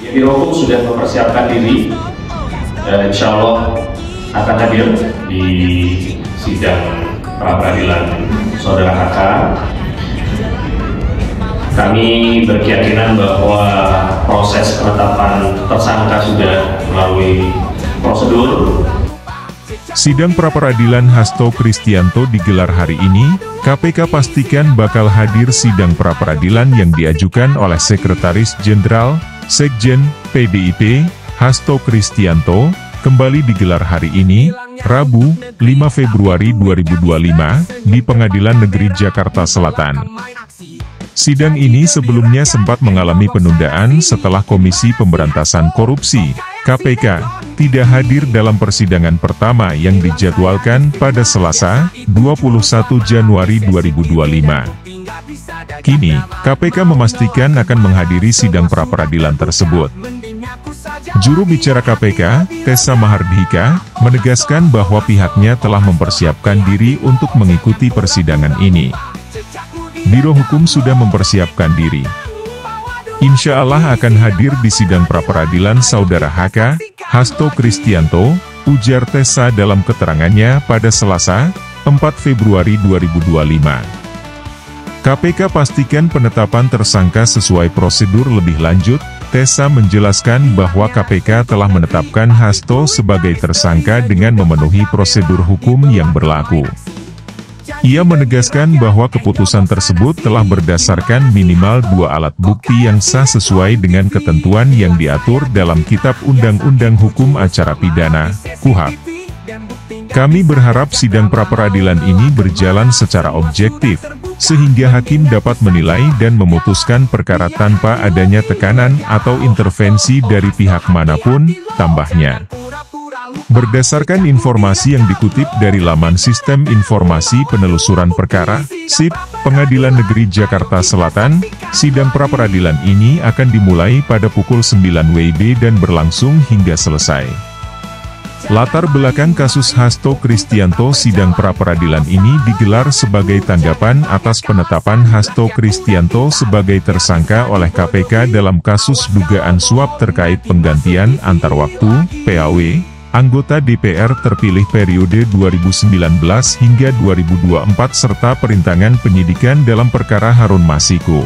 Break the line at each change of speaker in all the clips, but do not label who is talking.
Birohukum sudah mempersiapkan diri, insya Allah akan hadir di sidang pra-peradilan saudara HK. Kami berkeyakinan bahwa proses penetapan tersangka sudah melalui prosedur.
Sidang pra-peradilan Hasto Kristianto digelar hari ini. KPK pastikan bakal hadir sidang pra-peradilan yang diajukan oleh Sekretaris Jenderal, Sekjen, PDIP, Hasto Kristianto, kembali digelar hari ini, Rabu, 5 Februari 2025, di Pengadilan Negeri Jakarta Selatan. Sidang ini sebelumnya sempat mengalami penundaan setelah Komisi Pemberantasan Korupsi, KPK, tidak hadir dalam persidangan pertama yang dijadwalkan pada Selasa, 21 Januari 2025. Kini, KPK memastikan akan menghadiri sidang pra-peradilan tersebut. Juru bicara KPK, Tessa Mahardhika, menegaskan bahwa pihaknya telah mempersiapkan diri untuk mengikuti persidangan ini. Biro Hukum sudah mempersiapkan diri. Insya Allah akan hadir di sidang pra-peradilan saudara HK, Hasto Kristianto, ujar Tessa dalam keterangannya pada Selasa, 4 Februari 2025. KPK pastikan penetapan tersangka sesuai prosedur lebih lanjut. Tessa menjelaskan bahwa KPK telah menetapkan Hasto sebagai tersangka dengan memenuhi prosedur hukum yang berlaku. Ia menegaskan bahwa keputusan tersebut telah berdasarkan minimal 2 alat bukti yang sah sesuai dengan ketentuan yang diatur dalam Kitab Undang-Undang Hukum Acara Pidana, KUHP. Kami berharap sidang pra-peradilan ini berjalan secara objektif, sehingga hakim dapat menilai dan memutuskan perkara tanpa adanya tekanan atau intervensi dari pihak manapun, tambahnya. Berdasarkan informasi yang dikutip dari laman Sistem Informasi Penelusuran Perkara, SIP, Pengadilan Negeri Jakarta Selatan, sidang pra-peradilan ini akan dimulai pada pukul 9 WIB dan berlangsung hingga selesai. Latar belakang kasus Hasto Kristianto. Sidang pra-peradilan ini digelar sebagai tanggapan atas penetapan Hasto Kristianto sebagai tersangka oleh KPK dalam kasus dugaan suap terkait penggantian antar waktu, PAW, anggota DPR terpilih periode 2019 hingga 2024 serta perintangan penyidikan dalam perkara Harun Masiku.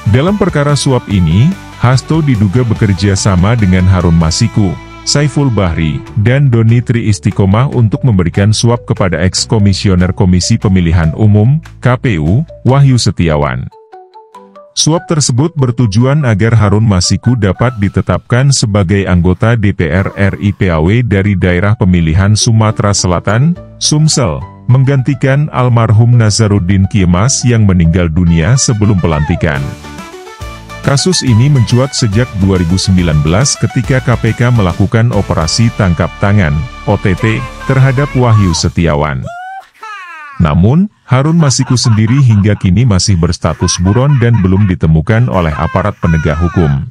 Dalam perkara suap ini, Hasto diduga bekerja sama dengan Harun Masiku, Saiful Bahri, dan Doni Tri Istiqomah untuk memberikan suap kepada eks-komisioner Komisi Pemilihan Umum, KPU, Wahyu Setiawan. Suap tersebut bertujuan agar Harun Masiku dapat ditetapkan sebagai anggota DPR RI PAW dari daerah pemilihan Sumatera Selatan, Sumsel, menggantikan almarhum Nazaruddin Kiemas yang meninggal dunia sebelum pelantikan. Kasus ini mencuat sejak 2019 ketika KPK melakukan operasi tangkap tangan, OTT, terhadap Wahyu Setiawan. Namun, Harun Masiku sendiri hingga kini masih berstatus buron dan belum ditemukan oleh aparat penegak hukum.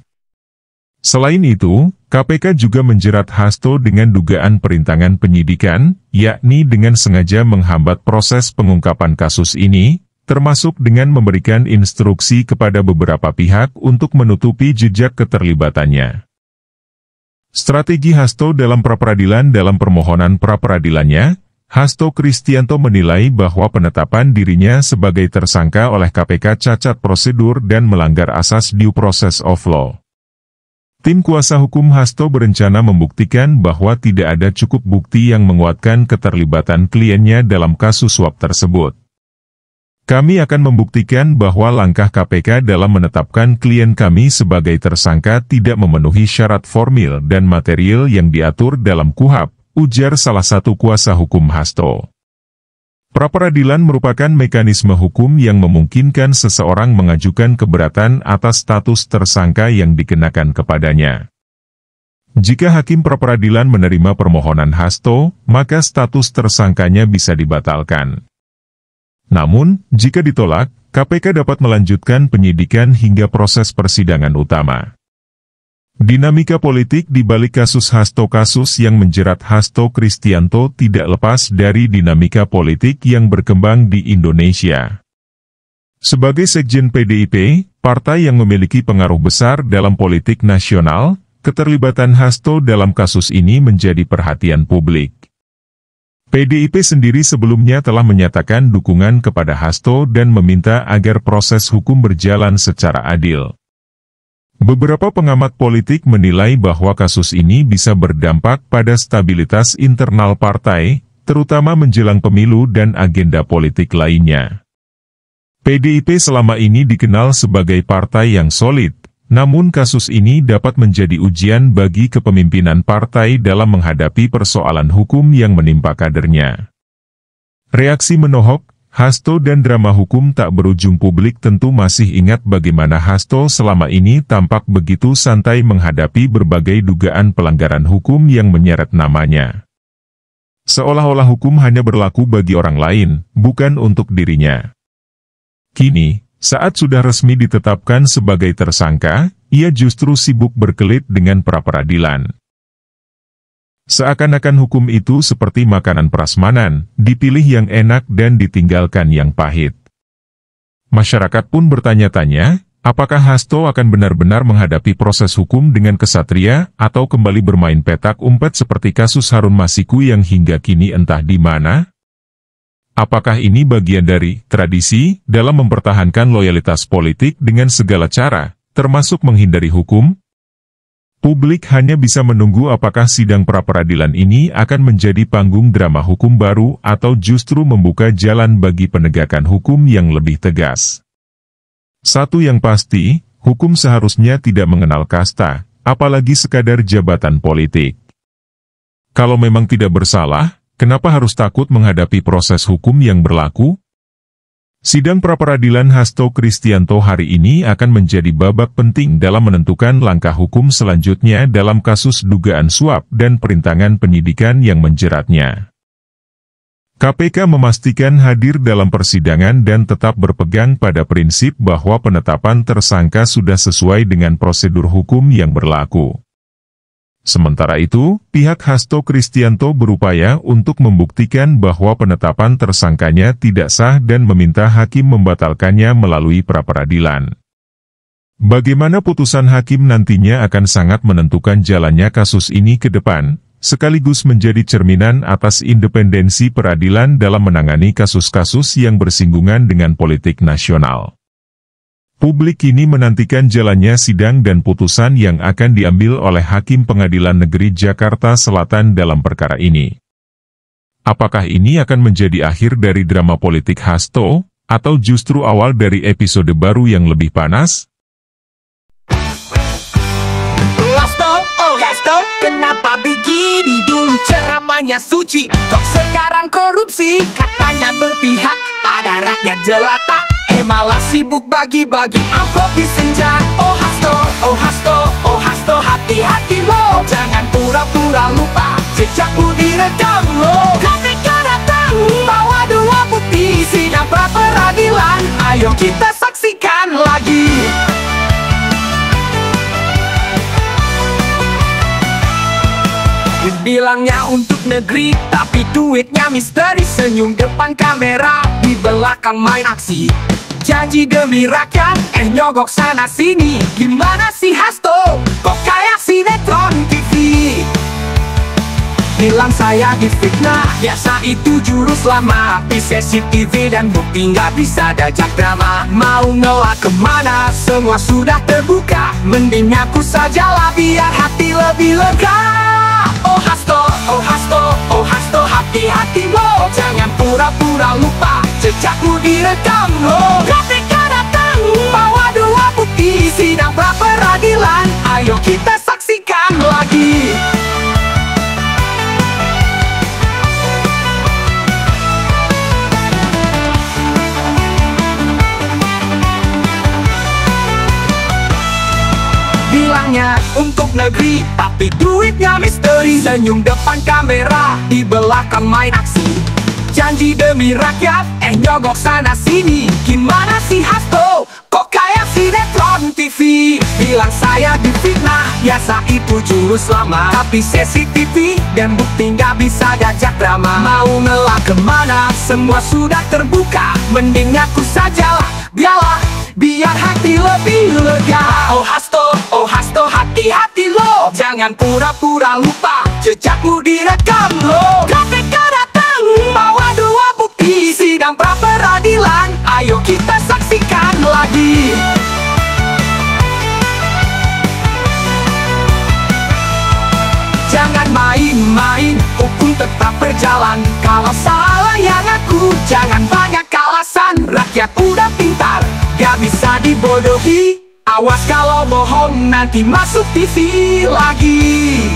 Selain itu, KPK juga menjerat Hasto dengan dugaan perintangan penyidikan, yakni dengan sengaja menghambat proses pengungkapan kasus ini, termasuk dengan memberikan instruksi kepada beberapa pihak untuk menutupi jejak keterlibatannya. Strategi Hasto dalam pra-peradilan. Dalam permohonan pra-peradilannya, Hasto Kristianto menilai bahwa penetapan dirinya sebagai tersangka oleh KPK cacat prosedur dan melanggar asas due process of law. Tim kuasa hukum Hasto berencana membuktikan bahwa tidak ada cukup bukti yang menguatkan keterlibatan kliennya dalam kasus suap tersebut. Kami akan membuktikan bahwa langkah KPK dalam menetapkan klien kami sebagai tersangka tidak memenuhi syarat formil dan material yang diatur dalam KUHP, ujar salah satu kuasa hukum Hasto. Pra-peradilan merupakan mekanisme hukum yang memungkinkan seseorang mengajukan keberatan atas status tersangka yang dikenakan kepadanya. Jika hakim pra-peradilan menerima permohonan Hasto, maka status tersangkanya bisa dibatalkan. Namun, jika ditolak, KPK dapat melanjutkan penyidikan hingga proses persidangan utama. Dinamika politik di balik kasus Hasto. Kasus yang menjerat Hasto Kristianto tidak lepas dari dinamika politik yang berkembang di Indonesia. Sebagai Sekjen PDIP, partai yang memiliki pengaruh besar dalam politik nasional, keterlibatan Hasto dalam kasus ini menjadi perhatian publik. PDIP sendiri sebelumnya telah menyatakan dukungan kepada Hasto dan meminta agar proses hukum berjalan secara adil. Beberapa pengamat politik menilai bahwa kasus ini bisa berdampak pada stabilitas internal partai, terutama menjelang pemilu dan agenda politik lainnya. PDIP selama ini dikenal sebagai partai yang solid, namun kasus ini dapat menjadi ujian bagi kepemimpinan partai dalam menghadapi persoalan hukum yang menimpa kadernya. Reaksi menohok, Hasto dan drama hukum tak berujung publik tentu masih ingat bagaimana Hasto selama ini tampak begitu santai menghadapi berbagai dugaan pelanggaran hukum yang menyeret namanya. Seolah-olah hukum hanya berlaku bagi orang lain, bukan untuk dirinya. Kini, saat sudah resmi ditetapkan sebagai tersangka, ia justru sibuk berkelit dengan pra-peradilan. Seakan-akan hukum itu seperti makanan prasmanan, dipilih yang enak dan ditinggalkan yang pahit. Masyarakat pun bertanya-tanya, apakah Hasto akan benar-benar menghadapi proses hukum dengan kesatria atau kembali bermain petak umpet seperti kasus Harun Masiku yang hingga kini entah di mana? Apakah ini bagian dari tradisi dalam mempertahankan loyalitas politik dengan segala cara, termasuk menghindari hukum? Publik hanya bisa menunggu apakah sidang pra-peradilan ini akan menjadi panggung drama hukum baru atau justru membuka jalan bagi penegakan hukum yang lebih tegas. Satu yang pasti, hukum seharusnya tidak mengenal kasta, apalagi sekadar jabatan politik. Kalau memang tidak bersalah, kenapa harus takut menghadapi proses hukum yang berlaku? Sidang pra-peradilan Hasto Kristianto hari ini akan menjadi babak penting dalam menentukan langkah hukum selanjutnya dalam kasus dugaan suap dan perintangan penyidikan yang menjeratnya. KPK memastikan hadir dalam persidangan dan tetap berpegang pada prinsip bahwa penetapan tersangka sudah sesuai dengan prosedur hukum yang berlaku. Sementara itu, pihak Hasto Kristianto berupaya untuk membuktikan bahwa penetapan tersangkanya tidak sah dan meminta hakim membatalkannya melalui pra-peradilan. Bagaimana putusan hakim nantinya akan sangat menentukan jalannya kasus ini ke depan, sekaligus menjadi cerminan atas independensi peradilan dalam menangani kasus-kasus yang bersinggungan dengan politik nasional. Publik kini menantikan jalannya sidang dan putusan yang akan diambil oleh Hakim Pengadilan Negeri Jakarta Selatan dalam perkara ini. Apakah ini akan menjadi akhir dari drama politik Hasto, atau justru awal dari episode baru yang lebih panas?
Hasto, kenapa begini? Dulu ceramahnya suci, kok sekarang korupsi? Katanya berpihak pada rakyat jelata, malah sibuk bagi-bagi amplop di senja. Oh Hasto, oh Hasto, oh Hasto, hati-hati lo, jangan pura-pura lupa, jejakmu direkam lo. KPK datang bawa dua bukti, sidang pra-peradilan, ayo kita saksikan lagi. Bilangnya untuk negeri, tapi duitnya misteri. Senyum depan kamera, di belakang main aksi. Janji demi rakyat, nyogok sana sini. Gimana sih Hasto, kok kayak sinetron TV? Bilang saya difitnah, biasa itu jurus lama. CCTV dan bukti nggak bisa diajak drama. Mau ngelak kemana, semua sudah terbuka. Mending aku sajalah biar hati lebih lega. Oh Hasto, oh Hasto, oh Hasto, hati-hati lo, jangan pura-pura lupa, jejakmu direkam lo. KPK datang bawa dua bukti, sidang pra-peradilan, ayo kita saksikan lagi. Bilangnya untuk negeri, tapi duitnya misteri. Senyum depan kamera, di belakang main aksi. Janji demi rakyat, nyogok sana sini. Gimana sih Hasto, kok kayak sinetron TV? Bilang saya difitnah, biasa itu jurus lama. Tapi CCTV dan bukti nggak bisa diajak drama. Mau ngelak kemana, semua sudah terbuka. Mending aku sajalah, biarlah biar hati lebih lega. Oh Hasto, hati-hati lo, jangan pura-pura lupa, jejakmu direkam lo. KPK datang bawa 2 bukti sidang pra peradilan, ayo kita saksikan lagi. Jangan main-main, hukum tetap berjalan. Kalau salah yang aku, jangan banyak alasan. Rakyat udah pintar, gak bisa dibodohi. Awas kalau bohong, nanti masuk TV lagi.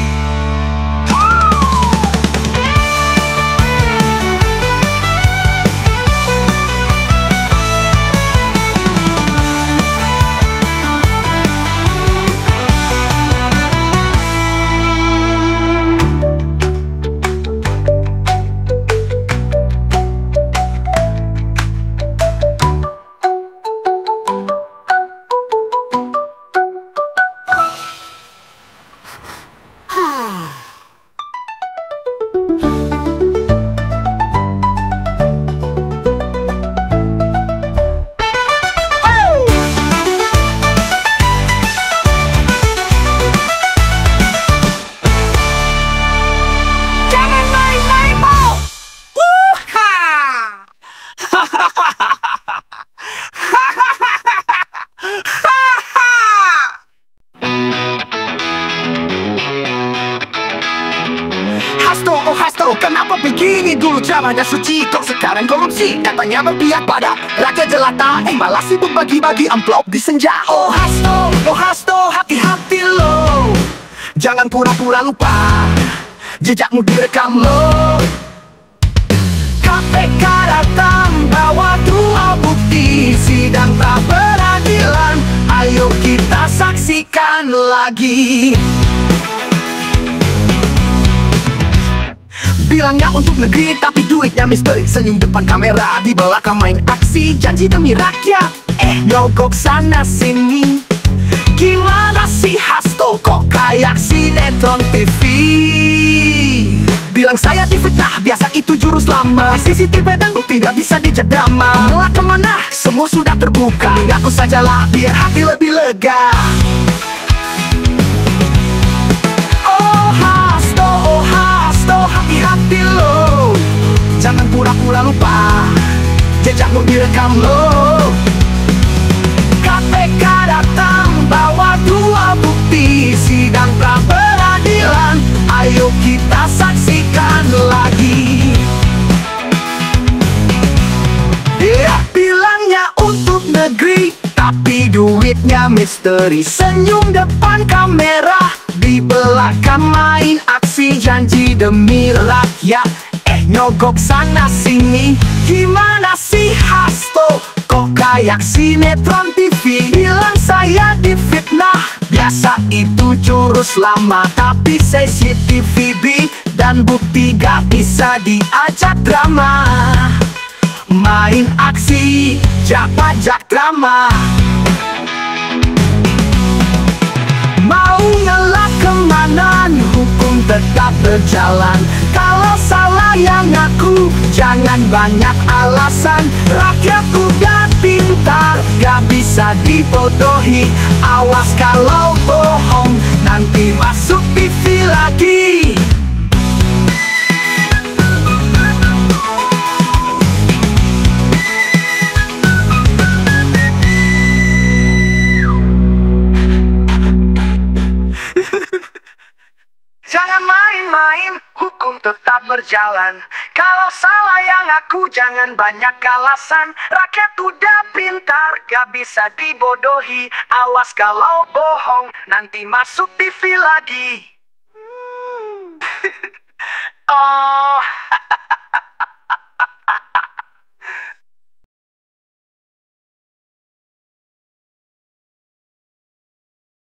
Hasto, kenapa begini? Dulu zamannya suci, kok sekarang korupsi? Katanya berpihak pada rakyat jelata, malah sibuk bagi-bagi amplop di senja. Oh Hasto, hati-hati lo, jangan pura-pura lupa, jejakmu direkam lo. KPK datang bawa 2 bukti sidang pra peradilan, ayo kita saksikan lagi. Bilangnya untuk negeri, tapi duitnya misteri. Senyum depan kamera, di belakang main aksi, janji demi rakyat, nyogok sana sini. Gimana sih Hasto, kok kayak sinetron TV? Bilang saya difitnah, biasa itu jurus lama. CCTV dan bukti tidak bisa dijak drama. Malah kemana, semua sudah terbuka. Ngaku sajalah, biar hati lebih lega. Oh Hasto, hati-hati lo, jangan pura-pura lupa, jejakmu direkam lo. KPK datang bawa 2 bukti sidang pra peradilan, ayo kita saksikan lagi. Bilangnya untuk negeri, tapi duitnya misteri. Senyum depan kamera, di belakang main aksi, janji demi rakyat, nyogok sana sini. Gimana sih Hasto, kok kayak sinetron TV? Bilang saya difitnah, biasa itu jurus lama, tapi CCTV dan bukti gak bisa diajak drama. Main aksi, jak drama. Mau ngelak kemana, hukum tetap berjalan. Kalau salah yang ngaku, jangan banyak alasan. Rakyat udah pintar, gak bisa dibodohi. Awas kalau bohong, nanti masuk TV lagi. Jangan main-main, hukum tetap berjalan. Kalau salah yang aku, jangan banyak alasan. Rakyat udah pintar, gak bisa dibodohi. Awas kalau bohong, nanti masuk TV lagi. Oh